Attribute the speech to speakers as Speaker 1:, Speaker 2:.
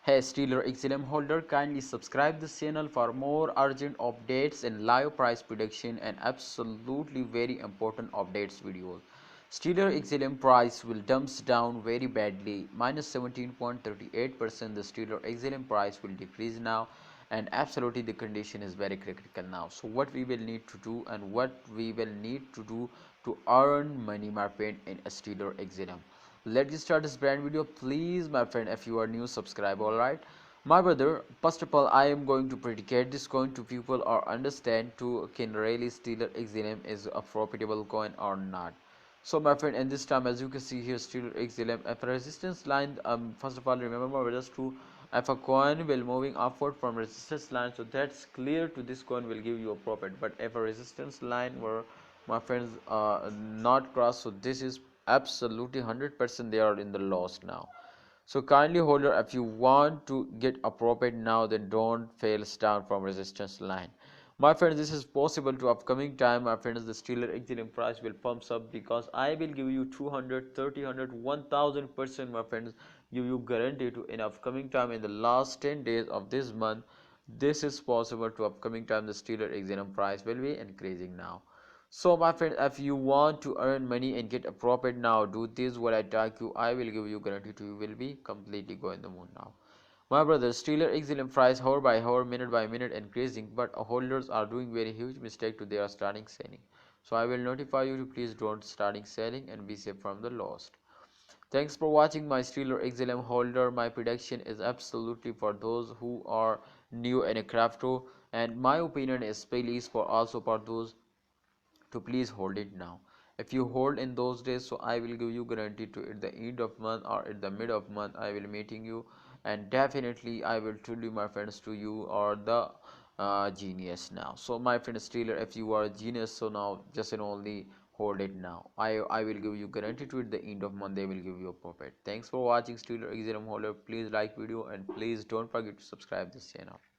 Speaker 1: Hey Stellar XLM holder, kindly subscribe this channel for more urgent updates and live price prediction and absolutely very important updates videos. Stellar XLM price will dumps down very badly, minus 17.38%. The Stellar XLM price will decrease now, and absolutely the condition is very critical now. So what we will need to do and what we will need to do to earn money, my friend, in a Stellar XLM. Let's get start this brand video. Please, my friend, if you are new, subscribe. All right, my brother, first of all, I am going to predicate this coin to people or understand to can really Stellar XLM is a profitable coin or not. So my friend, in this time, as you can see here, Stellar XLM, if a resistance line, first of all, remember just to, if a coin will moving upward from resistance line, so that's clear to this coin will give you a profit. But if a resistance line were, my friends, not cross, so this is absolutely 100% they are in the loss now. So kindly holder, if you want to get a profit now, then don't fail down from resistance line. My friends, this is possible to upcoming time. My friends, the Stellar XLM price will pumps up because I will give you 200, 30, 1000%, my friends, give you guarantee to in upcoming time in the last 10 days of this month. This is possible to upcoming time the Stellar XLM price will be increasing now. So my friend, if you want to earn money and get a profit now, do this what I tell you. I will give you guarantee to you will be completely going the moon now. My brother, Stellar XLM price hour by hour, minute by minute increasing, but holders are doing very huge mistake to they are starting selling. So I will notify you to please don't starting selling and be safe from the loss. Thanks for watching my Stellar XLM holder. My prediction is absolutely for those who are new in a crypto, and my opinion is please for also for those to please hold it now. If you hold in those days, so I will give you guarantee to at the end of month or at the mid of month I will meeting you, and definitely I will tell you, my friends, to you are the genius now. So my friend Steeler, if you are a genius, so now just and only hold it now. I will give you guarantee to at the end of month they will give you a profit. Thanks for watching Steeler XLM holder. Please like video and please don't forget to subscribe this channel.